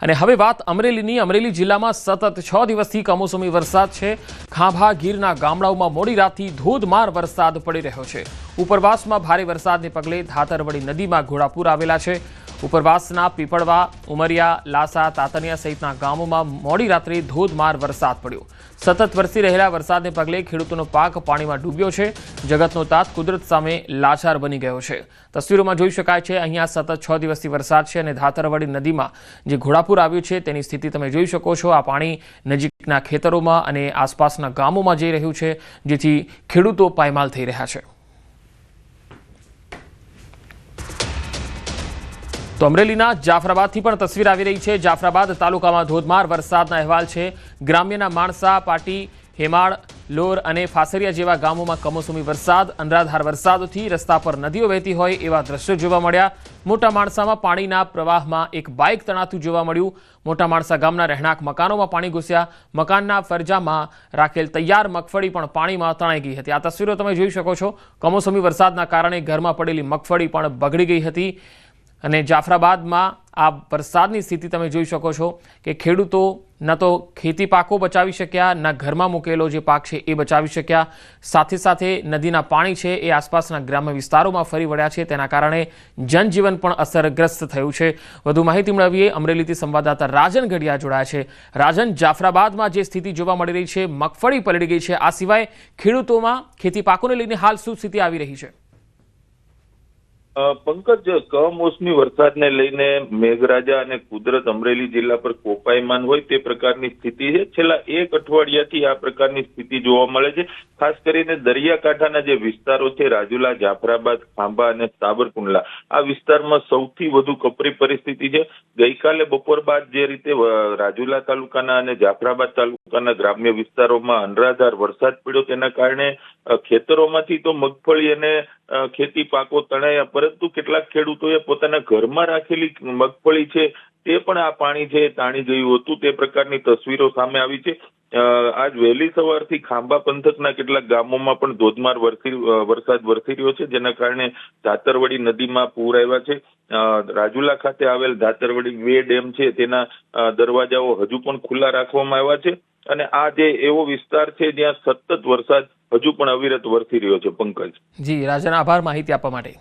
અને હવે વાત અમરેલીની। અમરેલી જિલ્લામાં સતત 6 દિવસથી કમોસમી વરસાદ છે। ખાંભા ગીરના ગામડાઓમાં મોડી રાતથી ધોધમાર વરસાદ પડી રહ્યો છે। ઉપરવાસમાં ભારે વરસાદને પગલે ધાતરવડી નદીમાં ઘોડાપૂર આવેલા છે। ઉપરવાસના પીપળવા, ઉમરિયા, લાસા, તાતનિયા સહિતના ગામોમાં મોડી રાત્રે ધોધમાર વરસાદ પડ્યો। સતત વરસી રહેલા વરસાદને પગલે ખેડૂતોનો પાક પાણીમાં ડૂબ્યો છે। જગતનો તાત કુદરત સામે લાચાર બની ગયો છે। તસવીરોમાં જોઈ શકાય છે અહીંયા સતત 6 દિવસથી વરસાદ છે અને ધાતરવડી નદીમાં જે ઘોડાપૂર આવ્યું છે તેની સ્થિતિ તમે જોઈ શકો છો। આ પાણી નજીકના ખેતરોમાં અને આસપાસના ગામોમાં જઈ રહ્યું છે, જેથી ખેડૂતો પાયમાલ થઈ રહ્યા છે। તો અમરેલીના જાફરાબાદથી પણ તસવીર આવી રહી છે। જાફરાબાદ તાલુકામાં ધોધમાર વરસાદના અહેવાલ છે। ગ્રામ્યના માણસા, પાટી, હેમાળ, લોર અને ફાસરિયા જેવા ગામોમાં કમોસમી વરસાદ, અનરાધાર વરસાદથી રસ્તા પર નદીઓ વહેતી હોય એવા દ્રશ્યો જોવા મળ્યા। મોટા માણસામાં પાણીના પ્રવાહમાં એક બાઇક તણાતું જોવા મળ્યું। મોટા માણસા ગામના રહેણાંક મકાનોમાં પાણી ઘૂસ્યા। મકાનના ફરજામાં રાખેલ તૈયાર મગફળી પણ પાણીમાં તણાઈ ગઈ હતી। આ તસવીરો તમે જોઈ શકો છો। કમોસમી વરસાદના કારણે ઘરમાં પડેલી મગફળી પણ બગડી ગઈ હતી અને જાફરાબાદમાં આ વરસાદની સ્થિતિ તમે જોઈ શકો છો કે ખેડૂતો ન તો ખેતી પાકો બચાવી શક્યા, ન ઘરમાં મૂકેલો જે પાક છે એ બચાવી શક્યા। સાથે સાથે નદીના પાણી છે એ આસપાસના ગ્રામ્ય વિસ્તારોમાં ફરી વળ્યા છે, તેના કારણે જનજીવન પણ અસરગ્રસ્ત થયું છે। વધુ માહિતી મેળવીએ અમરેલીથી સંવાદદાતા રાજન ઘડિયા જોડાયા છે। રાજન, જાફરાબાદમાં જે સ્થિતિ જોવા મળી રહી છે, મગફળી પલળી ગઈ છે, આ સિવાય ખેડૂતોમાં ખેતી પાકોને લઈને હાલ શું સ્થિતિ આવી રહી છે? પંકજ, કમોસમી વરસાદને લઈને મેઘરાજા અને કુદરત અમરેલી જિલ્લા પર કોપાયમાન હોય તે પ્રકારની સ્થિતિ છે। છેલ્લા 1 અઠવાડિયાથી આ પ્રકારની સ્થિતિ જોવા મળે છે। ખાસ કરીને દરિયાકાંઠાના જે વિસ્તારો છે, રાજુલા, જાફરાબાદ, ખાંભા અને સાબરકુંડલા, આ વિસ્તારમાં સૌથી વધુ કપરી પરિસ્થિતિ છે। ગઈકાલે બપોર બાદ જે રીતે રાજુલા તાલુકાના અને જાફરાબાદ તાલુકાના ગ્રામ્ય વિસ્તારોમાં અનરાધાર વરસાદ પડ્યો, તેના કારણે ખેતરોમાંથી તો મગફળી અને ખેતી પાકો તણાયા, પરંતુ કેટલાક ખેડૂતોએ પોતાના ઘરમાં રાખેલી મગફળી છે તે પણ આ પાણી છે તાણી ગયું હતું। તે પ્રકારની તસવીરો સામે આવી છે। આજ વહેલી સવારથી ખાંભા પંથકના કેટલાક ગામોમાં પણ ધોધમાર વરસાદ વરસી રહ્યો છે, જેના કારણે ધાતરવડી નદીમાં પૂર આવ્યા છે। રાજુલા ખાતે આવેલ ધાતરવડી 2 ડેમ છે તેના દરવાજાઓ હજુ પણ ખુલ્લા રાખવામાં આવ્યા છે અને આ જે એવો વિસ્તાર છે જ્યાં સતત વરસાદ હજુ પણ અવિરત વરસી રહ્યો છે। પંકજ જી, રાજન, આભાર માહિતી આપવા માટે।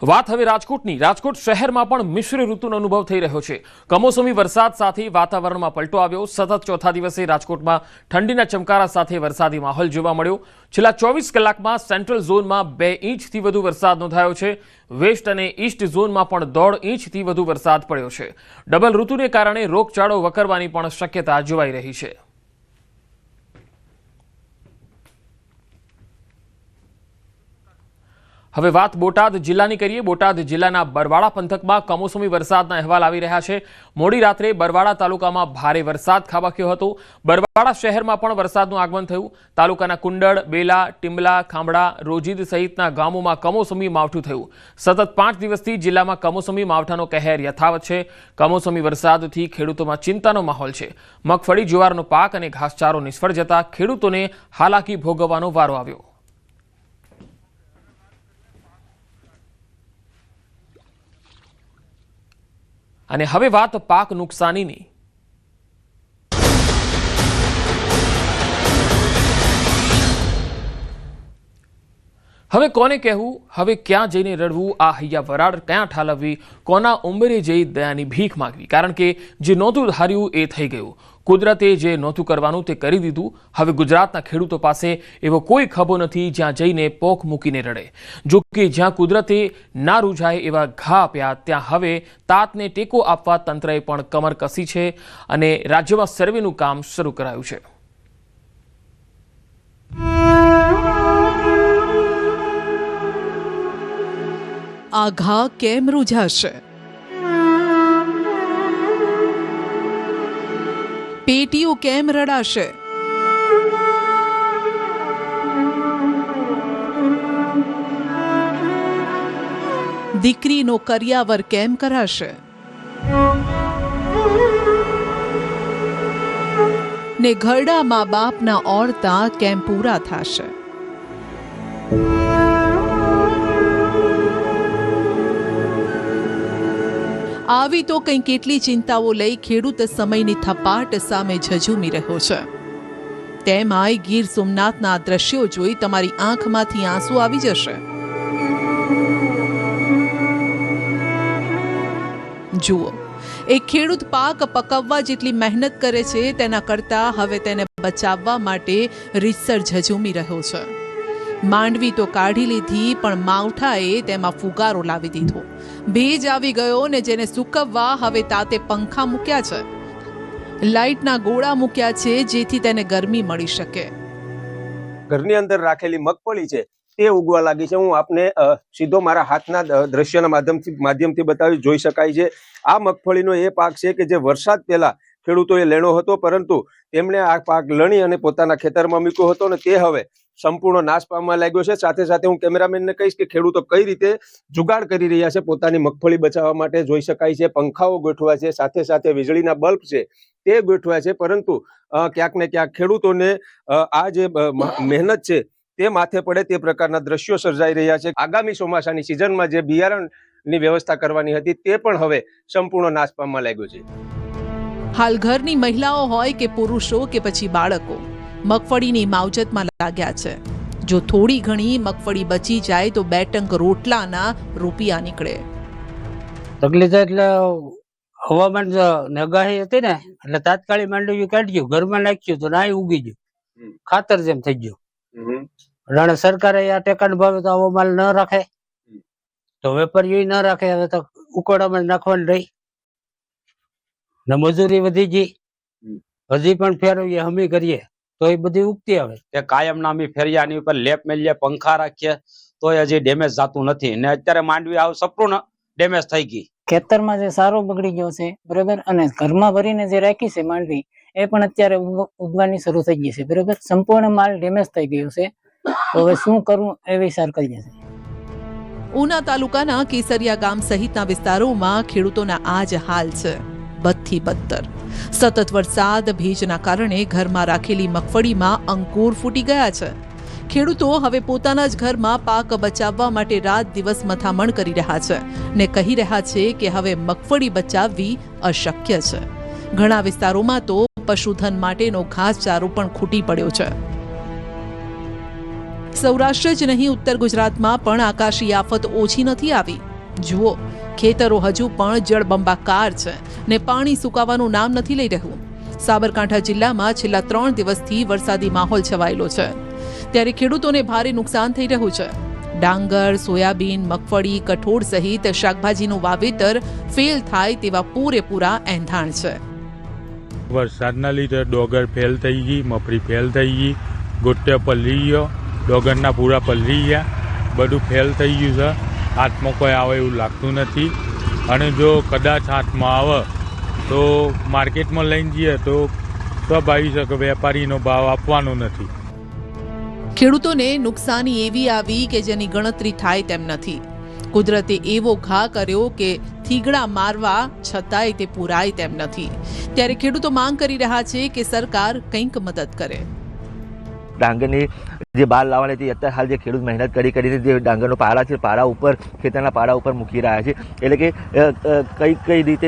વાત હવે રાજકોટની। રાજકોટ શહેરમાં પણ મિશ્ર ઋતુનો અનુભવ થઈ રહ્યો છે। કમોસમી વરસાદ સાથે વાતાવરણમાં પલટો આવ્યો। સતત 4થા દિવસે રાજકોટમાં ઠંડીના ચમકારા સાથે વરસાદી માહોલ જોવા મળ્યો। છેલ્લા 24 કલાકમાં સેન્ટ્રલ ઝોનમાં 2 ઇંચથી વધુ વરસાદ નોંધાયો છે। વેસ્ટ અને ઈસ્ટ ઝોનમાં પણ 1.5 ઇંચથી વધુ વરસાદ પડ્યો છે। ડબલ ઋતુને કારણે રોગચાળો વકરવાની પણ શક્યતા જોવાઈ રહી છે। હવે વાત બોટાદ જિલ્લાની કરીએ। બોટાદ જિલ્લાના બરવાળા પંથકમાં કમોસમી વરસાદના અહેવાલ આવી રહ્યા છે। મોડી રાત્રે બરવાળા તાલુકામાં ભારે વરસાદ ખાબક્યો હતો। બરવાળા શહેરમાં પણ વરસાદનું આગમન થયું। તાલુકાના કુંડળ, બેલા, ટીમ્બલા, ખાંભડા, રોજીદ સહિતના ગામોમાં કમોસમી માવઠું થયું। સતત 5 દિવસથી જિલ્લામાં કમોસમી માવઠાનો કહેર યથાવત છે। કમોસમી વરસાદથી ખેડૂતોમાં ચિંતાનો માહોલ છે। મગફળી, જુવારનો પાક અને ઘાસચારો નિષ્ફળ જતા ખેડૂતોને હાલાકી ભોગવવાનો વારો આવ્યો। અને હવે વાત પાક નુકસાનીની। હવે કોને કહેવું, હવે ક્યાં જઈને રડવું, આ હૈયા વરાળ ક્યાં ઠાલવવી, કોના ઉંબરે જઈ દયાની ભીખ માંગવી, કારણ કે જે નહોતું ધાર્યું એ થઈ ગયું। કુદરતે જે નહોતું કરવાનું તે કરી દીધું। હવે ગુજરાતના ખેડૂતો પાસે એવો કોઈ ખભો નથી જ્યાં જઈને પોખ મૂકીને રડે। જો કે જ્યાં કુદરતે ના રૂઝાય એવા ઘા આપ્યા, ત્યાં હવે તાતને ટેકો આપવા તંત્રએ પણ કમર કસી છે અને રાજ્યમાં સર્વેનું કામ શરૂ કરાયું છે। આ ઘા કેમ રૂઝાશે? પેટીઓ કેમ રડાશે? દીકરીનો કરિયાવર કેમ કરાશે? ને ઘરડા મા બાપના ઓળતા કેમ પૂરા થશે? આવી તો કંઈ કેટલી ચિંતાઓ લઈ ખેડૂત સમયની થપાટ સામે ઝઝૂમી રહ્યો છે. તેમાંય ગીર સોમનાથના આ દ્રશ્યો જોઈ તમારી આંખમાંથી આંસુ આવી જશે. જુઓ, એક ખેડૂત પાક પકવવા જેટલી મહેનત કરે છે તેના કરતા હવે તેને બચાવવા માટે રીતસર ઝઝૂમી રહ્યો છે. માંડવી તો કાઢી લીધી, પણ માવઠાએ તેમાં ફુગારો લાવી દીધો. ભેજ આવી ગયો ને જેને સૂકવવા હવે તાતે પંખા મૂક્યા છે, લાઇટના ગોળા મૂક્યા છે જેથી તેને ગરમી મળી શકે. ઘરની અંદર રાખેલી મગફળી છે તે ઉગવા લાગી છે. હું આપને સીધો મારા હાથના દ્રશ્યના માધ્યમથી બતાવી જોઈ શકાય છે. આ મગફળીનો એ પાક છે કે જે વરસાદ પહેલા ખેડૂતોએ લેણો હતો, પરંતુ તેમણે આ પાક લણી અને પોતાના ખેતરમાં મૂક્યો હતો અને તે હવે સંપૂર્ણ નાશ પામવા લાગ્યો છે. સાથે સાથે હું કેમેરામેનને કહીશ કે ખેડૂતો કઈ રીતે જુગાડ કરી રહ્યા છે પોતાની મગફળી બચાવવા માટે. જોઈ શકાય છે પંખાઓ ગોઠવા છે, સાથે સાથે વીજળીના બલ્બ છે તે ગોઠવા છે, પરંતુ ક્યાંક ને ક્યાંક ખેડૂતોને આ જે મહેનત છે તે માથે પડે તે પ્રકારના દ્રશ્યો સર્જાઈ રહ્યા છે. આગામી ચોમાસાની સિઝનમાં જે બિયારણની વ્યવસ્થા કરવાની હતી તે પણ હવે સંપૂર્ણ નાશ પામવા લાગ્યો છે. હાલ ઘરની મહિલાઓ હોય કે પુરુષો કે પછી બાળકો મગફળીની માવજતમાં લાગ્યા છે. જો થોડી ઘણી મગફળી બચી જાય તો 2 ટંક રોટલાના રૂપિયા નીકળે. તકલીફ એટલે હવામાન આગાહી હતી ને એટલે તાત્કાલિક માંડવી કાઢ્યું, ઘરમાં નાખ્યું તો નાય ઉગી ગયું, ખાતર જેમ થઈ ગયું. અને સરકારે આ ટેકાનો ભાવ તો આવો માલ ન રાખે તો વેપારીઓ ન રાખે. હવે તો ઉકોડામાં નાખવાની રહી ને મજૂરી વધી ગઈ. હજી પણ ફેરવીએ હમી કરીએ તો એ બધી ઉગતી આવે. કે કાયમ નામી ફેરિયાની ઉપર લેપ મેલીએ, પંખા રાખીએ તો હજી ડેમેજ થતું નથી. ને અત્યારે માંડવી આવ સંપૂર્ણ ડેમેજ થઈ ગઈ. ખેતરમાં જે સારો બગડી ગયો છે બરોબર, અને ઘરમાં ભરીને જે રાખી છે માંડવી એ પણ અત્યારે ઉગવાની શરૂ થઈ ગઈ છે બરોબર. સંપૂર્ણ માલ ડેમેજ થઈ ગયો છે. તો હવે શું કરવું એ વિચાર કરીએ છીએ. ઉના તાલુકાના કેસરિયા ગામ સહિતના વિસ્તારોમાં ખેડૂતોના આ જ હાલ છે, બદથી બદતર. સતત વરસાદ ભેજના કારણે ઘરમાં રાખેલી મગફળીમાં અંકુર ફૂટી ગયા છે. ખેડૂતો હવે પોતાના જ ઘરમાં પાક બચાવવા માટે રાત દિવસ મથામણ કરી રહ્યા છે ને કહી રહ્યા છે કે હવે મગફળી બચાવવી અશક્ય છે. ઘણા વિસ્તારોમાં તો પશુધન માટેનો ઘાસચારો પણ ખૂટી પડ્યો છે. સૌરાષ્ટ્ર જ નહીં, ઉત્તર ગુજરાતમાં પણ આકાશી આફત ઓછી નથી આવી. જુઓ, ખેતરો હજુ પણ જળબંબાકાર છે ને પાણી સુકાવાનું નામ નથી લઈ રહ્યું. સાબરકાંઠા જિલ્લામાં છેલ્લા 3 દિવસથી વરસાદી માહોલ છવાયેલો છે, ત્યારે ખેડૂતોને ભારે નુકસાન થઈ રહ્યું છે. ડાંગર, સોયાબીન, મગફળી, કઠોળ સહિત શાકભાજીનું વાવેતર ફેલ થાય તેવા પૂરેપૂરા એંધાણ છે. વરસાદના લીધે ડોગર ફેલ થઈ ગઈ, મફળી ફેલ થઈ ગઈ, ગોટ્યા પલળી ગયો, ડોગરના પૂરા પલળી ગયા, બધું ફેલ થઈ ગયું છે. હાથમાં કોઈ આવે એવું લાગતું નથી. અને જો કદાચ હાથમાં આવે તો માર્કેટમાં લઈને જઈએ તો સ્વાભાવિક છે કે વેપારીનો ભાવ આપવાનો નથી. ખેડૂતોને નુકસાની એવી આવી કે જેની ગણતરી થાય તેમ નથી. કુદરતે એવો ઘા કર્યો કે થીગડા મારવા છતાંય તે પૂરાય તેમ નથી. ત્યારે ખેડૂતો માંગ કરી રહ્યા છે કે સરકાર કંઈક મદદ કરે. ડાંગરની જે બહાર લાવવાની હતી અત્યારે હાલ જે ખેડૂત મહેનત કરીને જે ડાંગરનો પાડા છે પાડા ઉપર ખેતરના પાડા ઉપર મૂકી રહ્યા છે, એટલે કે કઈ રીતે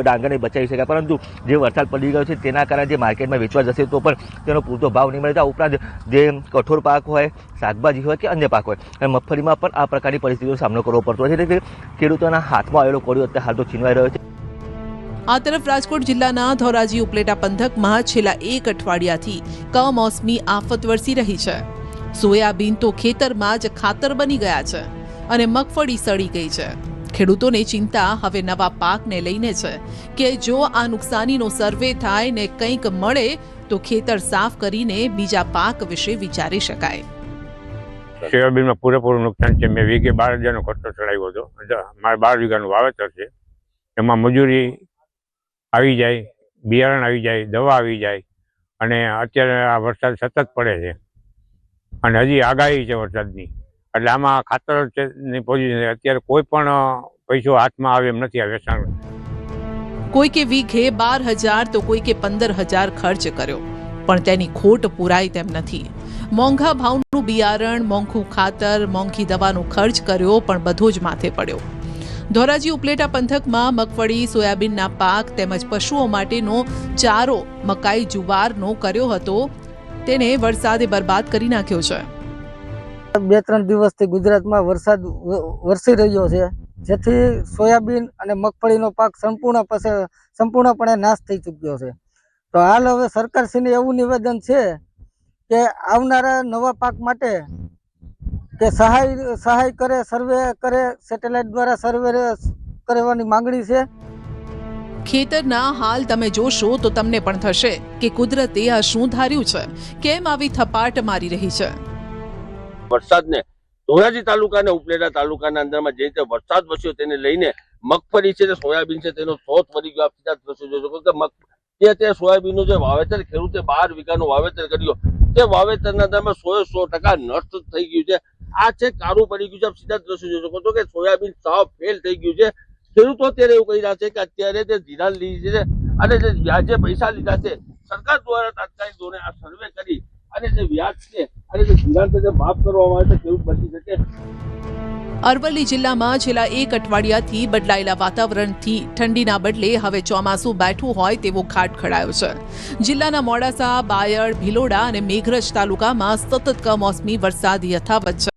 ડાંગરને બચાવી શકાય. પરંતુ જે વરસાદ પડી ગયો છે તેના કારણે જે માર્કેટમાં વેચવા જશે તો પણ તેનો પૂરતો ભાવ નહીં મળે. આ ઉપરાંત જે કઠોળ પાક હોય, શાકભાજી હોય કે અન્ય પાક હોય, અને મગફળીમાં પણ આ પ્રકારની પરિસ્થિતિનો સામનો કરવો પડતો હોય છે. એટલે કે ખેડૂતોના હાથમાં આવેલો કોળિયો અત્યારે હાલ તો છીનવાઈ રહ્યો છે. આ તરફ રાજકોટ જિલ્લાના ધોરાજી ઉપલેટા પંથકમાં છેલ્લા 1 અઠવાડિયાથી કમોસમી આફત વરસી રહી છે. સોયાબીન તો ખેતરમાં જ ખાતર બની ગયા છે અને મગફળી સડી ગઈ છે. ખેડૂતોને ચિંતા હવે નવા પાકને લઈને છે કે જો આ નુકસાનીનો સર્વે થાય ને કંઈક મળે તો ખેતર સાફ કરીને બીજા પાક વિશે વિચારી શકાય. સોયાબીનમાં પૂરેપૂરું નુકસાન છે. મેં વીઘે 12,000નો ખર્ચો ચડાવ્યો હતો. મારે 12 વીઘાનું વાવેતર છે. એમાં મજૂરી આવી જાય, બિયારણ આવી જાય, દવા આવી જાય, અને અત્યારે આ વરસાદ સતત પડે છે અને હજી આગાહી છે વરસાદની. એટલે આમાં ખાતરની પોઝિશન અત્યારે કોઈ પણ પૈસો હાથમાં આવે એમ નથી. આ વેચાણ કોઈકે વીઘે 12,000 તો કોઈકે 15,000 ખર્ચ કર્યો, પણ તેની ખોટ પૂરાય તેમ નથી. મોંઘા ભાવનું બિયારણ, મોંઘું ખાતર, મોંઘી દવાનો ખર્ચ કર્યો, પણ બધો જ માથે પડ્યો. ધોરાજી ઉપલેટા પંથકમાં મગફળી સોયાબીનના પાક તેમજ પશુઓ માટેનો ચારો મકાઈ જુવારનો કર્યો હતો તેને વરસાદે બરબાદ કરી નાખ્યો છે. 2-3 દિવસથી ગુજરાતમાં વરસાદ વરસી રહ્યો છે, જેથી સોયાબીન અને મગફળીનો પાક સંપૂર્ણપણે નાશ થઈ ચૂક્યો છે. તો હાલ હવે સરકારશ્રીને એવું નિવેદન છે કે આવનારા નવા પાક માટે કે સહાય કરે, સર્વે કરે, સેટેલાઇટ દ્વારા સર્વે કરવાની માંગણી છે. ખેતરના હાલ તમે જોશો તો તમને પણ થશે કે કુદરતે આ શું ધાર્યું છે, કેમ આવી થપાટ મારી રહી છે. વરસાદને ધોરાજી તાલુકા અને ઉપલેટા તાલુકાના અંદરમાં જે રીતે વરસાદ વરસ્યો તેને લઈને મગફળી છે, સોયાબીન છે, તેનો શોધ વળી ગયો. આપ સીધા દ્રશ્યો જોઈ શકો કે તે સોયાબીનનું જે વાવેતર ખેડૂતે 12 વીઘાનું વાવેતર કર્યું, તે વાવેતરના અંદરમાં 100% નષ્ટ થઈ ગયું છે. આ છે કારું પડી ગયું છે. આપ સીધા દ્રશ્યો જોઈ શકો છો કે સોયાબીન સાવ ફેલ થઈ ગયું છે. ખેડૂતો અત્યારે એવું કહી રહ્યા છે કે અત્યારે જે ધિરાણ લીધી છે અને જે વ્યાજે પૈસા લીધા છે, સરકાર દ્વારા તાત્કાલિક ધોરણે આ સર્વે કરી અને જે વ્યાજ છે અને જે ધિરાણ છે તે માફ કરવામાં આવે તો ખેડૂત બચી શકે. અરવલ્લી જિલ્લામાં છેલ્લા 1 અઠવાડિયાથી બદલાયેલા વાતાવરણથી ઠંડીના બદલે હવે ચોમાસું બેઠું હોય તેવો ઘાટ ખડાયો છે. જિલ્લાના મોડાસા, બાયડ, ભિલોડા અને મેઘરજ તાલુકામાં સતત કમોસમી વરસાદ યથાવત છે.